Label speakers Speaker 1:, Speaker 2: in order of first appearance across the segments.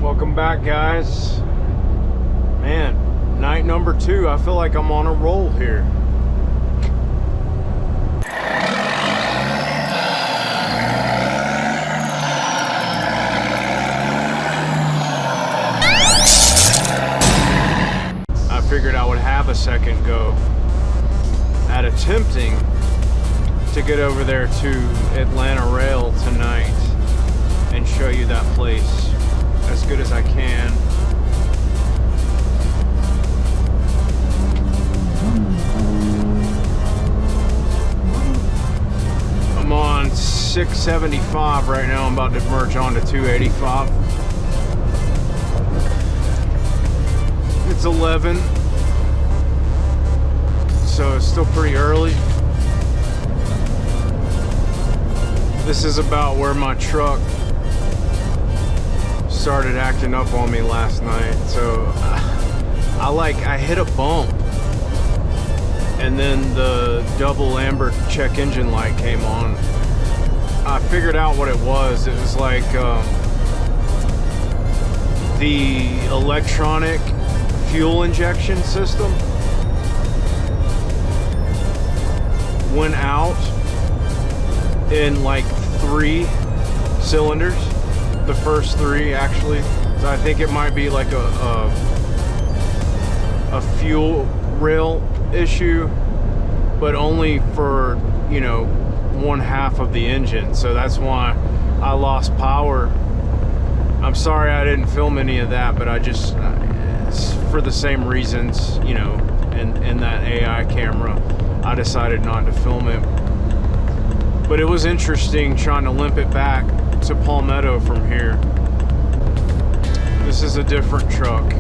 Speaker 1: Welcome back, guys. Man, night number 2. I feel like I'm on a roll here. I figured I would have a second go at attempting to get over there to Atlanta Rail tonight and show you that place as good as I can. I'm on 675 right now. I'm about to merge on to 285. It's 11, so it's still pretty early. This is about where my truck started acting up on me last night. So I hit a bump, and then the double amber check engine light came on. I figured out what it was. It was like the electronic fuel injection system went out in like 3 cylinders. The first 3 actually. So I think it might be like a fuel rail issue, but only for, you know, 1/2 of the engine. So that's why I lost power. I'm sorry I didn't film any of that, but I just for the same reasons, you know, in that AI camera, I decided not to film it. But it was interesting trying to limp it back to Palmetto from here. This is a different truck.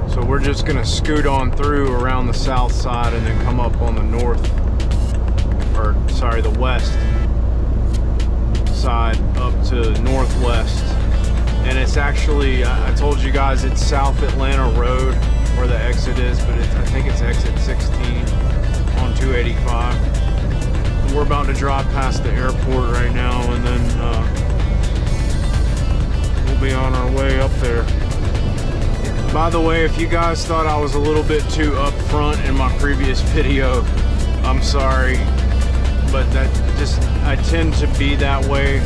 Speaker 1: So we're just gonna scoot on through around the south side and then come up on the north, or sorry, the west side up to northwest. And it's actually, I told you guys it's South Atlanta Road where the exit is, but I think it's exit 16 on 285. We're about to drive past the airport right now, and then we'll be on our way up there. By the way, if you guys thought I was a little bit too upfront in my previous video, I'm sorry, but I tend to be that way.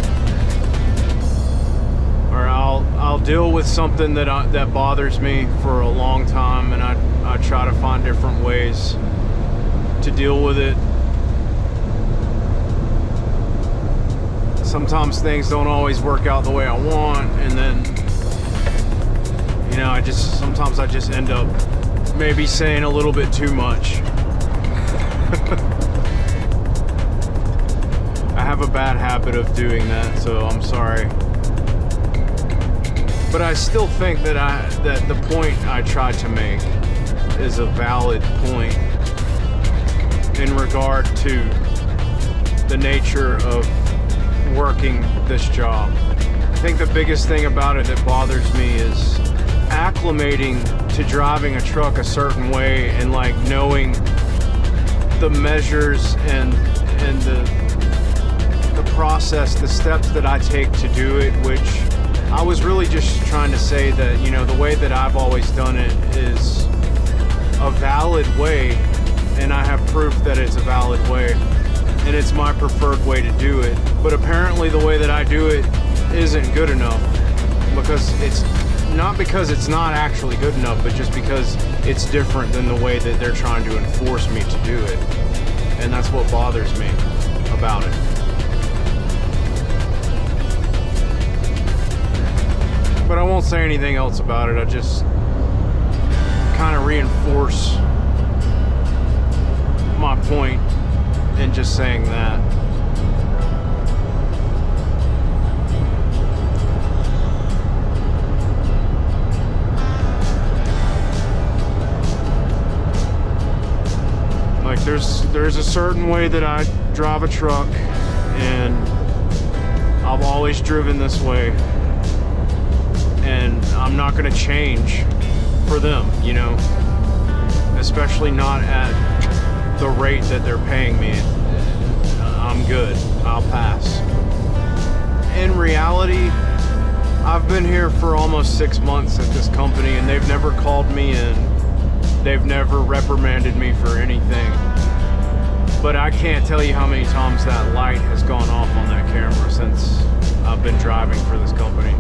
Speaker 1: Or I'll deal with something that bothers me for a long time, and I try to find different ways to deal with it. Sometimes things don't always work out the way I want, and then, you know, sometimes I just end up maybe saying a little bit too much. I have a bad habit of doing that, so I'm sorry. But I still think that the point I tried to make is a valid point in regard to the nature of working this job. I think the biggest thing about it that bothers me is acclimating to driving a truck a certain way, and like knowing the measures and the process, the steps that I take to do it, which I was really just trying to say that, you know, the way that I've always done it is a valid way, and I have proof that it's a valid way, and it's my preferred way to do it. But apparently the way that I do it isn't good enough, because it's not because it's not actually good enough, but just because it's different than the way that they're trying to enforce me to do it. And that's what bothers me about it. But I won't say anything else about it. I just kind of reinforce my point in just saying that. Like there's a certain way that I drive a truck, and I've always driven this way, and I'm not going to change for them, you know, especially not at the rate that they're paying me. I'm good. I'll pass. In reality, I've been here for almost 6 months at this company, and they've never called me in. They've never reprimanded me for anything. But I can't tell you how many times that light has gone off on that camera since I've been driving for this company.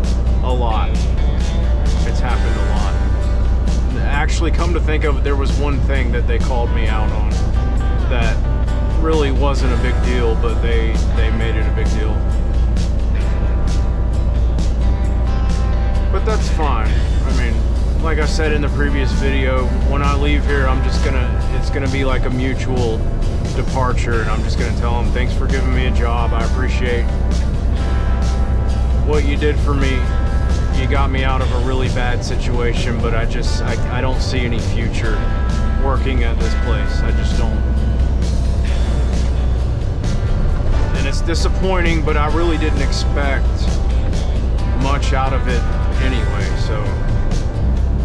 Speaker 1: A lot. It's happened a lot. Actually, come to think of it, there was one thing that they called me out on that really wasn't a big deal, but they made it a big deal. But that's fine. I mean, like I said in the previous video, when I leave here, it's gonna be like a mutual departure, and I'm just gonna tell them, thanks for giving me a job. I appreciate what you did for me. You got me out of a really bad situation, but I don't see any future working at this place. I just don't. And it's disappointing, but I really didn't expect much out of it anyway. So,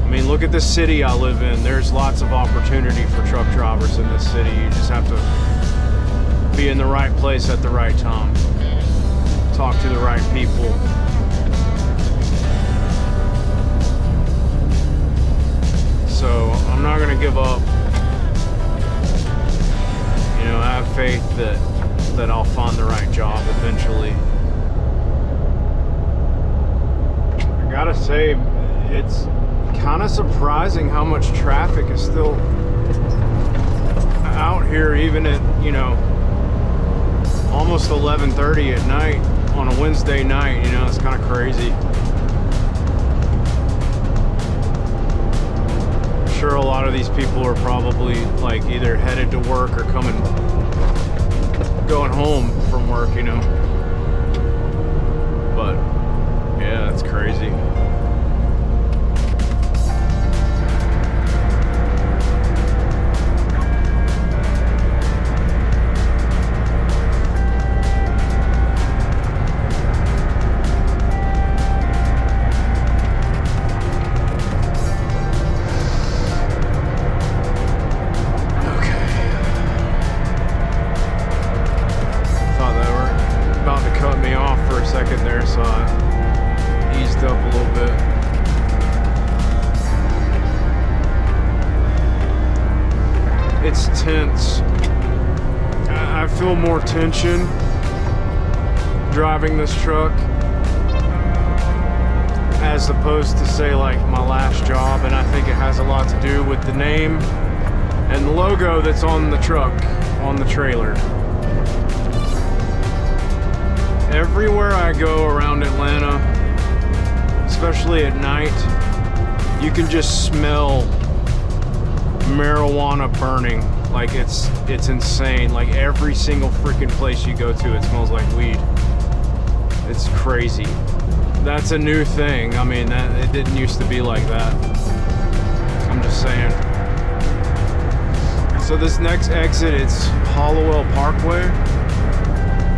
Speaker 1: I mean, look at the city I live in. There's lots of opportunity for truck drivers in this city. You just have to be in the right place at the right time. Talk to the right people. So I'm not gonna give up. You know, I have faith that I'll find the right job eventually. I gotta say, it's kind of surprising how much traffic is still out here, even at, you know, almost 11:30 at night on a Wednesday night. You know, it's kind of crazy. Sure, a lot of these people are probably like either headed to work or going home from work, you know. But yeah, that's crazy. It's tense. I feel more tension driving this truck as opposed to, say, like my last job, and I think it has a lot to do with the name and the logo that's on the truck, on the trailer. Everywhere I go around Atlanta, especially at night, you can just smell marijuana burning. Like it's insane. Like every single freaking place you go to, it smells like weed. It's crazy. That's a new thing. I mean, it didn't used to be like that. I'm just saying. So this next exit, it's Hollowell Parkway,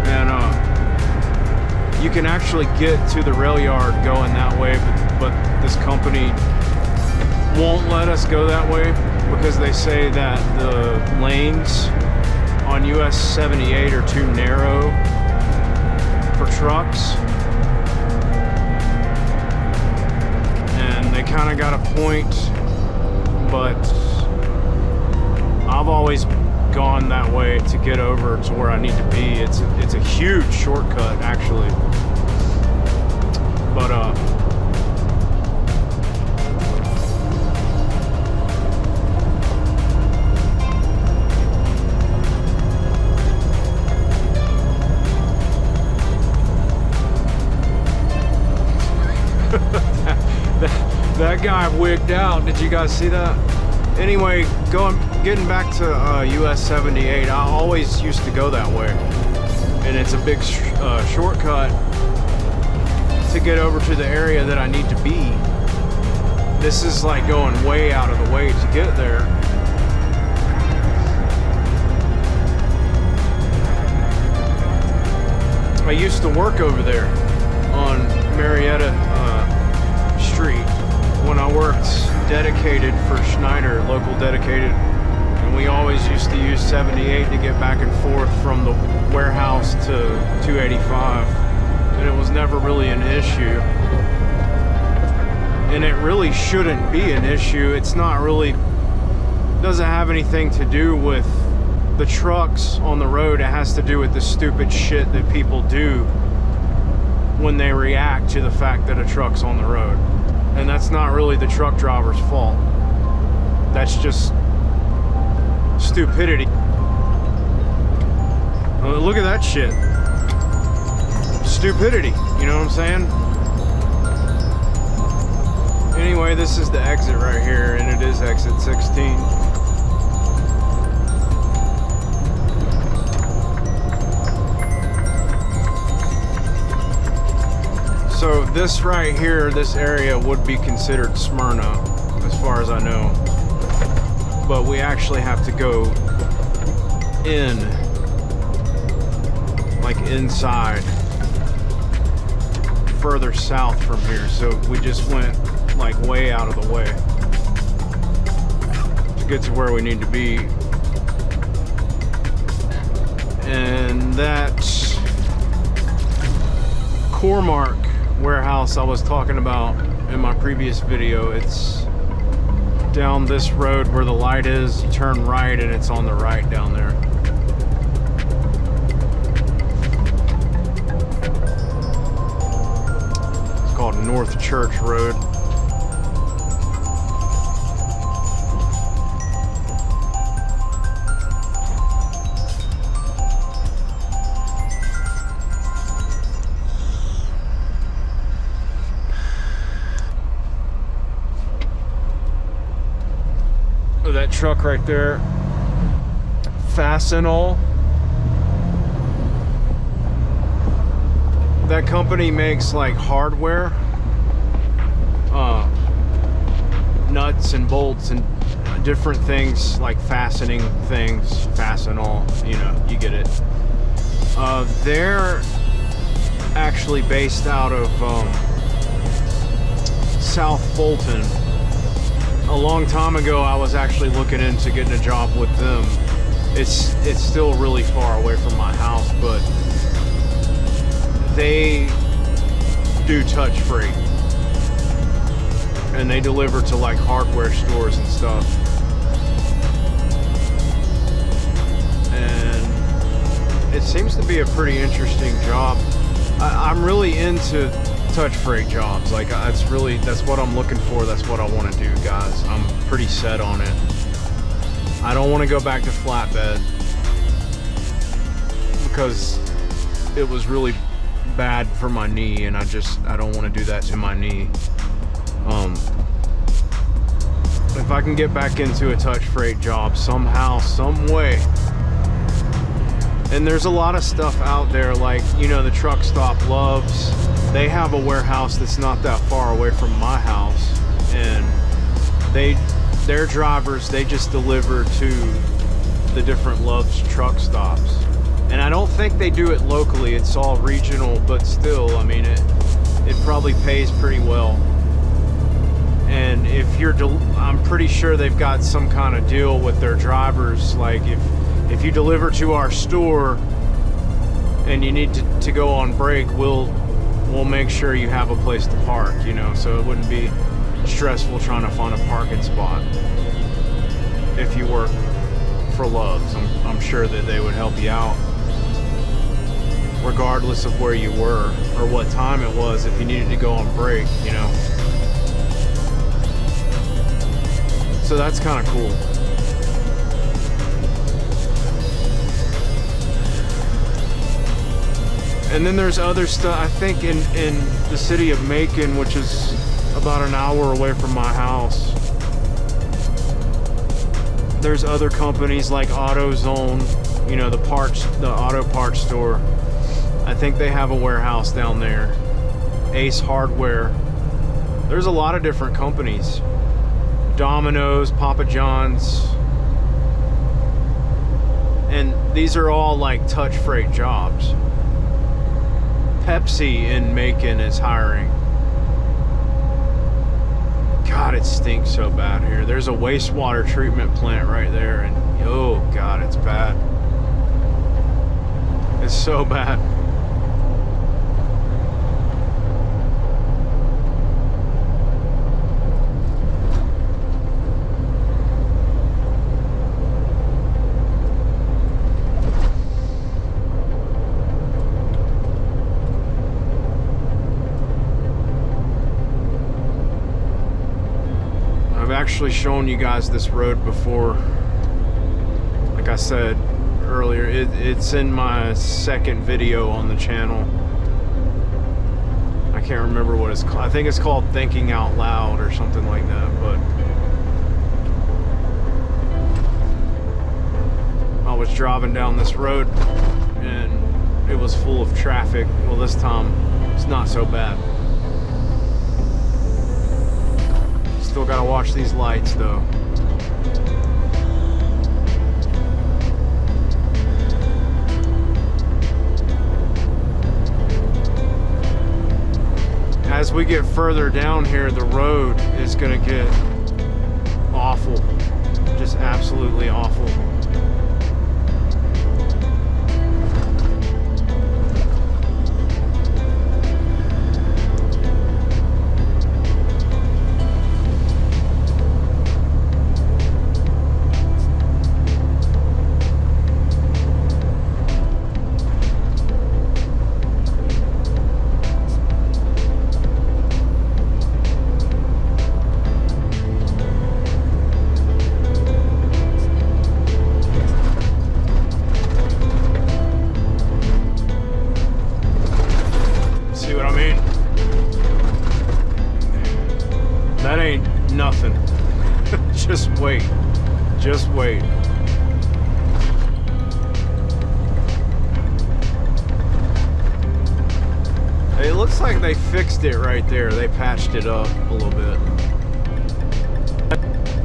Speaker 1: and you can actually get to the rail yard going that way, but this company won't let us go that way because they say that the lanes on US 78 are too narrow for trucks. And they kind of got a point, but I've always gone that way to get over to where I need to be. It's a huge shortcut, actually. But that guy wigged out. Did you guys see that? Anyway, getting back to US 78, I always used to go that way, and it's a big shortcut to get over to the area that I need to be. This is like going way out of the way to get there. I used to work over there on Marietta Street when I worked dedicated for Schneider, local dedicated, and we always used to use 78 to get back and forth from the warehouse to 285, and it was never really an issue. and it really shouldn't be an issue. It's not really, doesn't have anything to do with the trucks on the road. It has to do with the stupid shit that people do when they react to the fact that a truck's on the road. And that's not really the truck driver's fault. That's just stupidity. Look at that shit. Stupidity, you know what I'm saying? Anyway, this is the exit right here, and it is exit 16. So this right here, this area would be considered Smyrna, as far as I know. But we actually have to go in, like inside, further south from here. So we just went like way out of the way to get to where we need to be. And that Core-Mark warehouse I was talking about in my previous video, it's down this road where the light is. You turn right and it's on the right down there. It's called North Church Road. That truck right there, Fastenal. That company makes like hardware, nuts and bolts and different things, like fastening things. Fastenal, you know, you get it. They're actually based out of South Fulton. A long time ago, I was actually looking into getting a job with them. It's still really far away from my house, but they do touch freight, and they deliver to like hardware stores and stuff. And it seems to be a pretty interesting job. I'm really into touch freight jobs. Like that's what I'm looking for. That's what I want to do, guys. I'm pretty set on it. I don't want to go back to flatbed because it was really bad for my knee, and I don't want to do that to my knee. If I can get back into a touch freight job somehow, some way. And there's a lot of stuff out there, like, you know, the truck stop Loves. They have a warehouse that's not that far away from my house, and their drivers, they just deliver to the different Loves truck stops. And I don't think they do it locally. It's all regional, but still, I mean, it probably pays pretty well. And if I'm pretty sure they've got some kind of deal with their drivers. Like if you deliver to our store and you need to go on break, we'll make sure you have a place to park, you know, so it wouldn't be stressful trying to find a parking spot. If you work for Loves, I'm sure that they would help you out, regardless of where you were or what time it was, if you needed to go on break, you know. So that's kind of cool. And then there's other stuff, I think in the city of Macon, which is about an hour away from my house. There's other companies like AutoZone, you know, the auto parts store. I think they have a warehouse down there. Ace Hardware. There's a lot of different companies. Domino's, Papa John's. And these are all like touch freight jobs. Pepsi in Macon is hiring. God, it stinks so bad here. There's a wastewater treatment plant right there, and oh God, it's bad. It's so bad. actually shown you guys this road before. Like I said earlier, it's in my second video on the channel. I can't remember what it's called. I think it's called Thinking Out Loud or something like that, but I was driving down this road and it was full of traffic. Well, this time it's not so bad. Still gotta watch these lights though. As we get further down here, the road is gonna get awful. Just absolutely awful. That ain't nothing. Just wait. Just wait. It looks like they fixed it right there. They patched it up a little bit.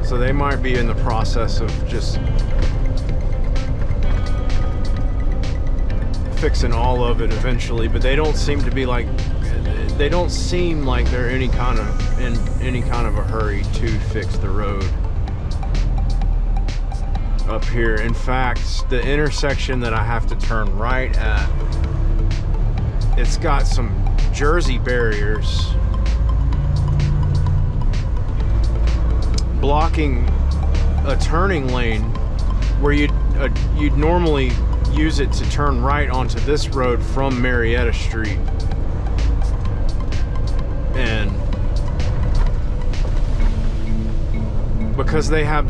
Speaker 1: So they might be in the process of just fixing all of it eventually, but they don't seem to be like, they don't seem like they're in any kind of a hurry to fix the road up here. In fact, the intersection that I have to turn right at, it's got some Jersey barriers blocking a turning lane where you'd normally use it to turn right onto this road from Marietta Street. And because they have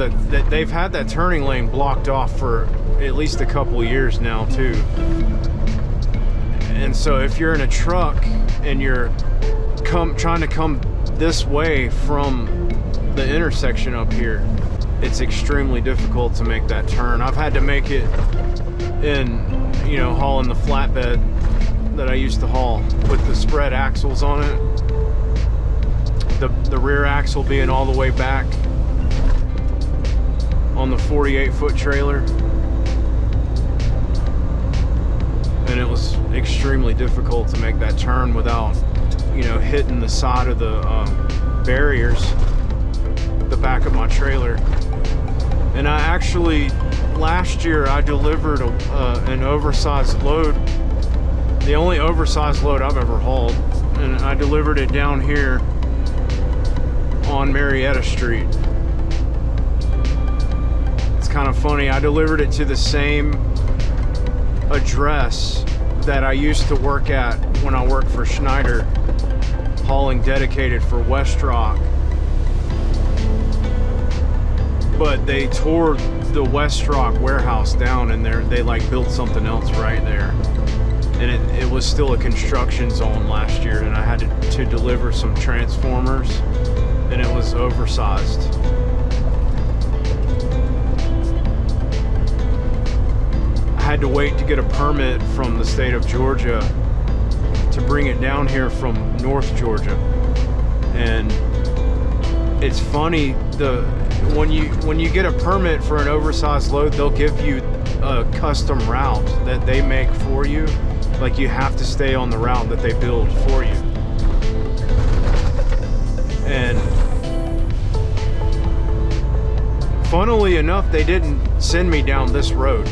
Speaker 1: they've had that turning lane blocked off for at least a couple years now too. And so if you're in a truck and you're trying to come this way from the intersection up here, it's extremely difficult to make that turn. I've had to make it in, you know, hauling the flatbed that I used to haul with the spread axles on it. The rear axle being all the way back on the 48-foot trailer. And it was extremely difficult to make that turn without, you know, hitting the side of the barriers, the back of my trailer. And I actually, last year I delivered an oversized load, the only oversized load I've ever hauled, and I delivered it down here on Marietta Street. It's kind of funny, I delivered it to the same address that I used to work at when I worked for Schneider, hauling dedicated for Westrock. But they tore the Westrock warehouse down and they like built something else right there. And it was still a construction zone last year, and I had to deliver some transformers, and it was oversized. I had to wait to get a permit from the state of Georgia to bring it down here from North Georgia. And it's funny, when you get a permit for an oversized load, they'll give you a custom route that they make for you. Like, you have to stay on the route that they build for you. And funnily enough, they didn't send me down this road.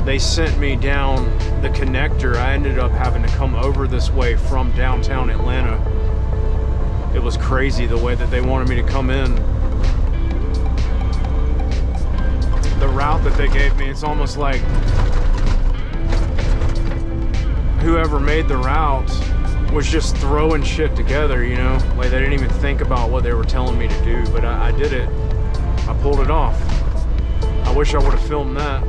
Speaker 1: They sent me down the connector. I ended up having to come over this way from downtown Atlanta. It was crazy the way that they wanted me to come in. The route that they gave me, it's almost like whoever made the route was just throwing shit together, you know? Like, they didn't even think about what they were telling me to do, but I did it. I pulled it off. I wish I would have filmed that.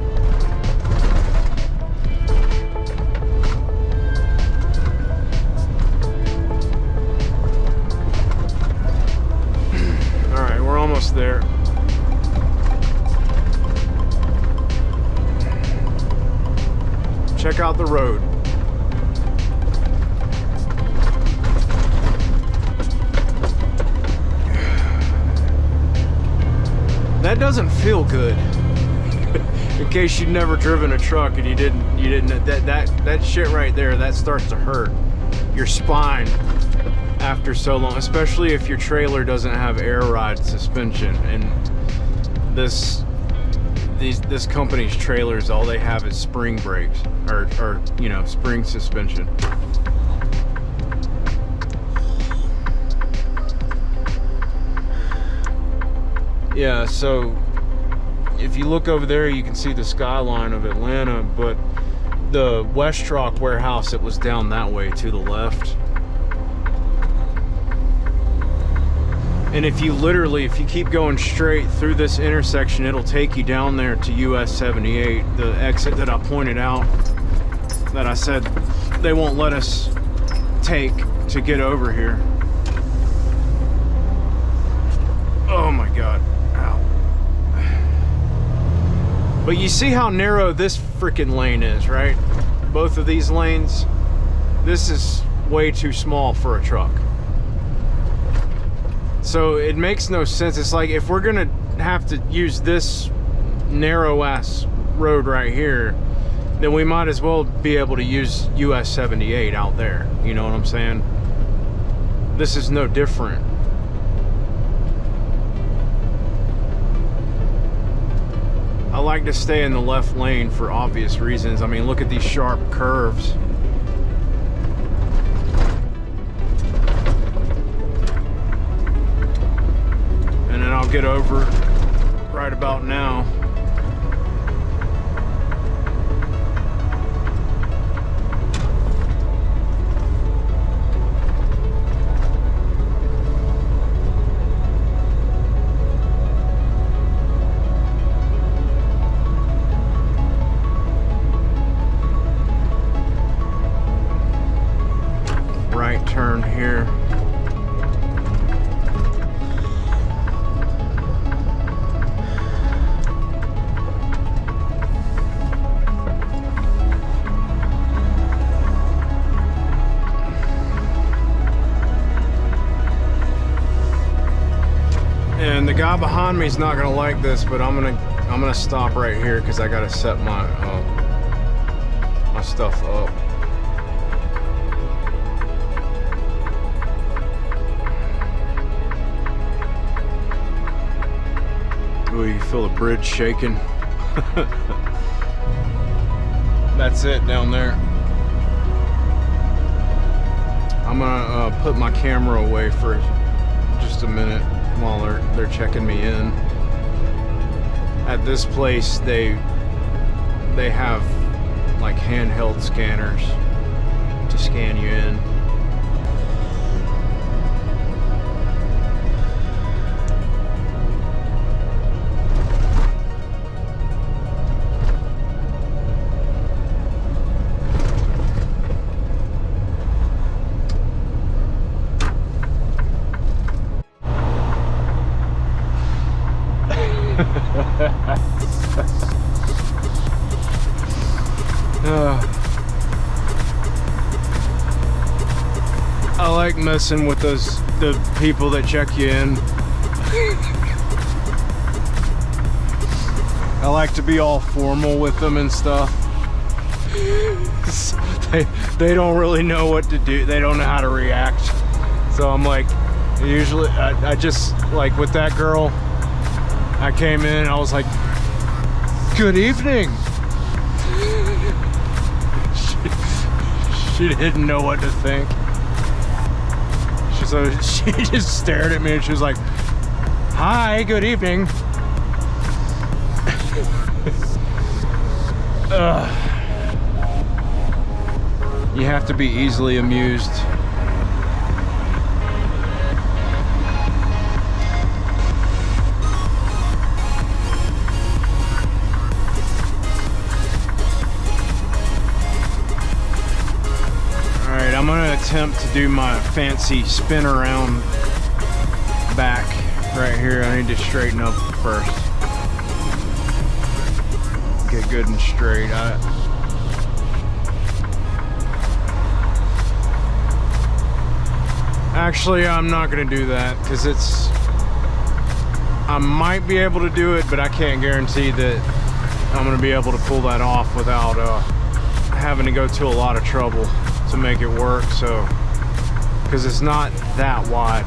Speaker 1: All right, we're almost there. Check out the road. That doesn't feel good. In case you've never driven a truck and you didn't that shit right there, that starts to hurt your spine after so long, especially if your trailer doesn't have air ride suspension. And this company's trailers, all they have is spring brakes or you know, spring suspension. Yeah, so if you look over there, you can see the skyline of Atlanta, but the Westrock warehouse, it was down that way to the left. And if you keep going straight through this intersection, it'll take you down there to US 78, the exit that I pointed out, that I said they won't let us take to get over here. Oh my God. Ow. But you see how narrow this freaking lane is, right? Both of these lanes. This is way too small for a truck. So it makes no sense. It's like, if we're gonna have to use this narrow ass road right here, then we might as well be able to use US 78 out there. You know what I'm saying? This is no different. I like to stay in the left lane for obvious reasons. I mean, look at these sharp curves. And then I'll get over right about now. Right turn here. And the guy behind me is not gonna like this, but I'm gonna stop right here because I gotta set my my stuff up. Ooh, you feel the bridge shaking. That's it down there. I'm gonna put my camera away for just a minute while they're checking me in. At this place, they have like handheld scanners to scan you in. I like messing with the people that check you in. I like to be all formal with them and stuff. They don't really know what to do. They don't know how to react. So I'm like, usually I just, like with that girl, I came in, I was like, good evening. She didn't know what to think. So she just stared at me and she was like, hi, good evening. You have to be easily amused I'm gonna attempt to do my fancy spin around back right here. I need to straighten up first. Get good and straight. Actually, I'm not gonna do that because I might be able to do it, but I can't guarantee that I'm gonna be able to pull that off without having to go to a lot of trouble to make it work. So, because it's not that wide.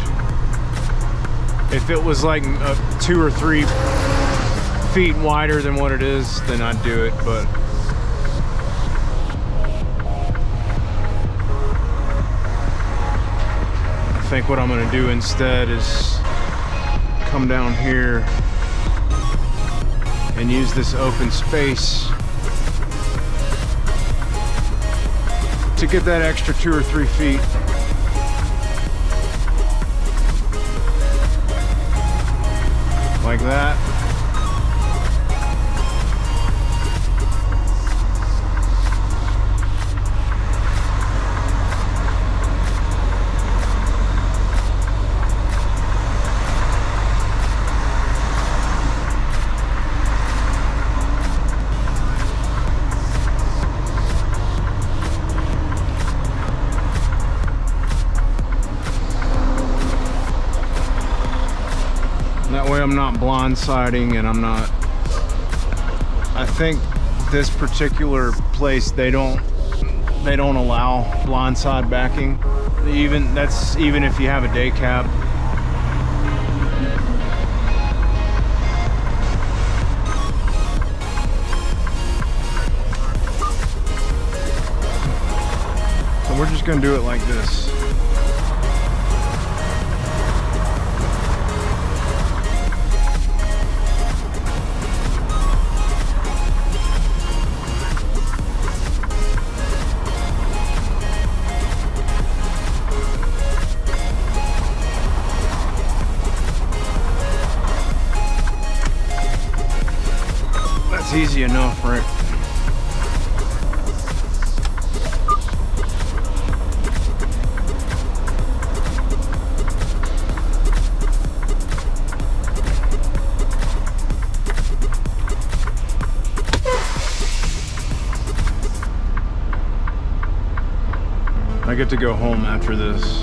Speaker 1: If it was like 2 or 3 feet wider than what it is, then I'd do it, but I think what I'm gonna do instead is come down here and use this open space to get that extra 2 or 3 feet. Like that. That way I'm not blindsiding, and I'm not, I think this particular place, they don't allow blindside backing. That's even if you have a day cab. So we're just gonna do it like this. Easy enough, right? I get to go home after this.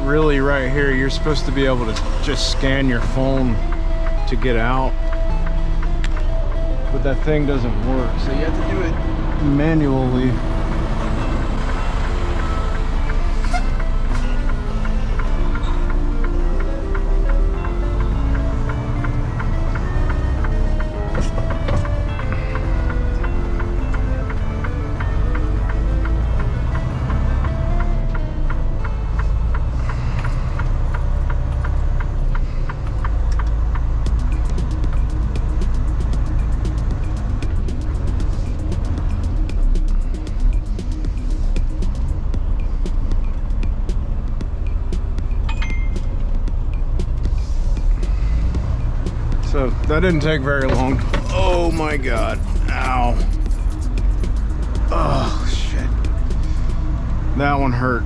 Speaker 1: Really, right here, you're supposed to be able to just scan your phone to get out, but that thing doesn't work, so you have to do it manually. So that didn't take very long. Oh. Oh my God. Ow. Oh, shit. That one hurt.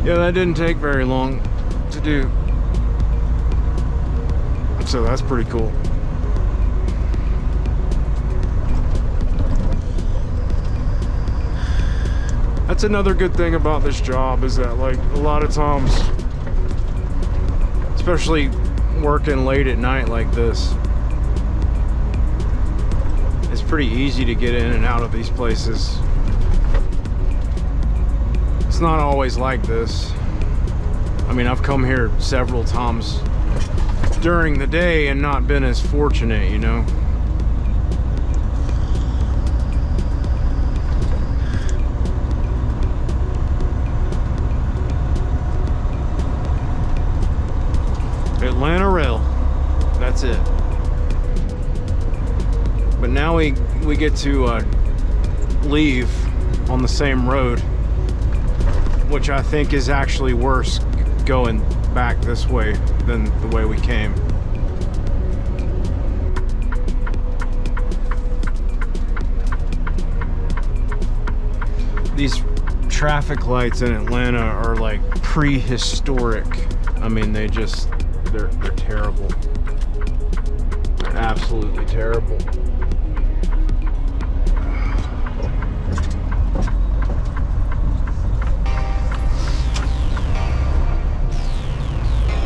Speaker 1: Yeah, that didn't take very long to do. So that's pretty cool. That's another good thing about this job, is that like a lot of times, especially working late at night like this, it's pretty easy to get in and out of these places. It's not always like this. I mean, I've come here several times during the day and not been as fortunate, you know. Atlanta Rail, that's it. But now we get to leave on the same road, which I think is actually worse going back this way than the way we came. These traffic lights in Atlanta are like prehistoric. I mean, they're terrible. They're absolutely terrible.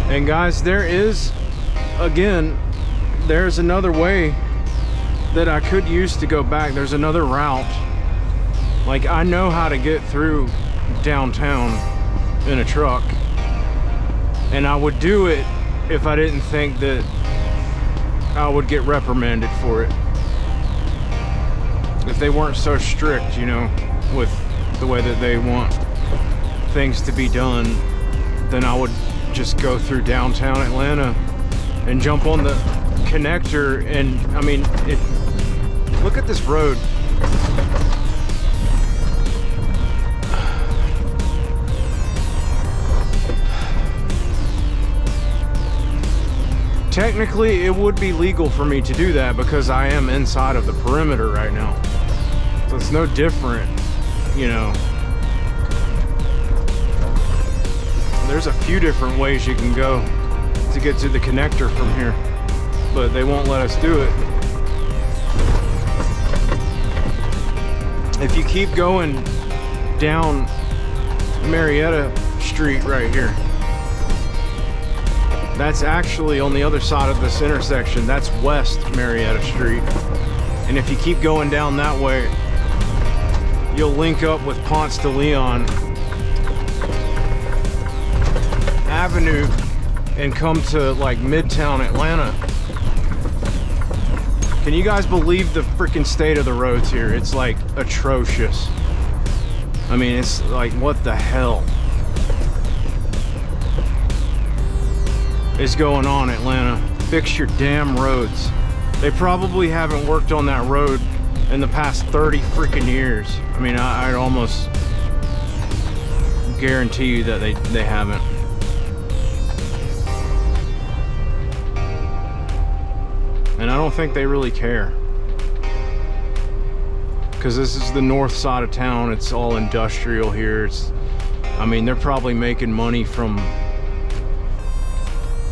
Speaker 1: And guys, there's another way that I could use to go back. There's another route. Like, I know how to get through downtown in a truck, and I would do it if I didn't think that I would get reprimanded for it. If they weren't so strict, you know, with the way that they want things to be done, then I would just go through downtown Atlanta and jump on the connector. And I mean, look at this road. Technically, it would be legal for me to do that because I am inside of the perimeter right now. So it's no different, you know. There's a few different ways you can go to get to the connector from here, but they won't let us do it. If you keep going down Marietta Street right here, that's actually on the other side of this intersection. That's West Marietta Street. And if you keep going down that way, you'll link up with Ponce de Leon Avenue and come to like Midtown Atlanta. Can you guys believe the freaking state of the roads here? It's like atrocious. I mean, it's like, what the hell is going on, Atlanta? Fix your damn roads. They probably haven't worked on that road in the past 30 freaking years. I mean, I'd almost guarantee you that they haven't. And I don't think they really care, because this is the north side of town. It's all industrial here. I mean, they're probably making money from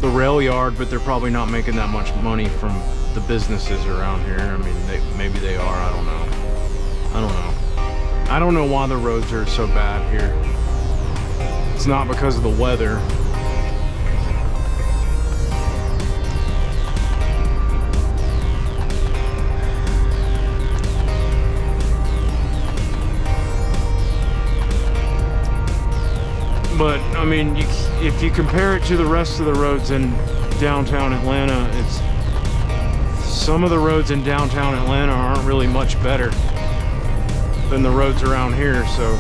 Speaker 1: the rail yard, but they're probably not making that much money from the businesses around here. I mean, maybe they are. I don't know. I don't know why the roads are so bad here. It's not because of the weather. But I mean, if you compare it to the rest of the roads in downtown Atlanta, some of the roads in downtown Atlanta aren't really much better than the roads around here. So,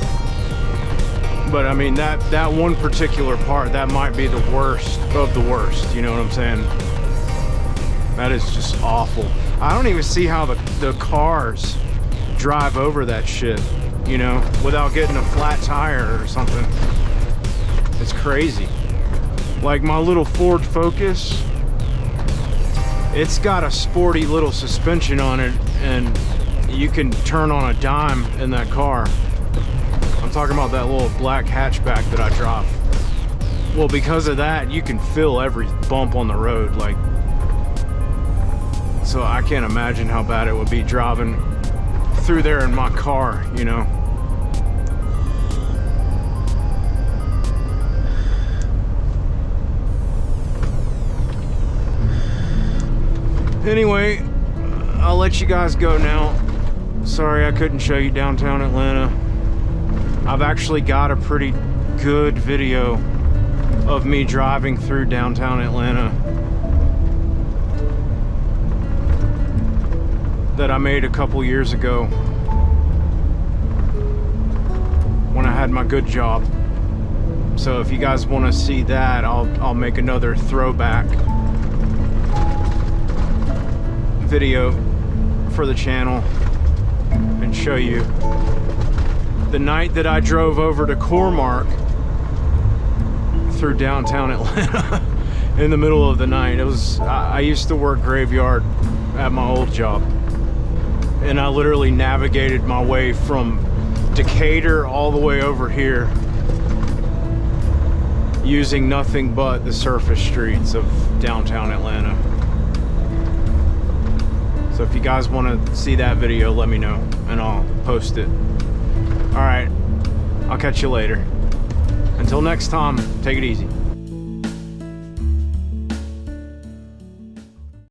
Speaker 1: but I mean, that one particular part, that might be the worst of the worst. You know what I'm saying? That is just awful. I don't even see how the cars drive over that shit, you know, without getting a flat tire or something. crazy. Like my little Ford Focus, it's got a sporty little suspension on it, and you can turn on a dime in that car. I'm talking about that little black hatchback that I drive. Well, because of that, you can feel every bump on the road. Like, so I can't imagine how bad it would be driving through there in my car, you know. Anyway, I'll let you guys go now. Sorry I couldn't show you downtown Atlanta. I've actually got a pretty good video of me driving through downtown Atlanta that I made a couple years ago when I had my good job. So if you guys want to see that, I'll make another throwback video for the channel and show you the night that I drove over to Core-Mark through downtown Atlanta in the middle of the night. It was, I used to work graveyard at my old job, and I literally navigated my way from Decatur all the way over here using nothing but the surface streets of downtown Atlanta. So if you guys want to see that video, let me know and I'll post it. All right, I'll catch you later. Until next time, take it easy.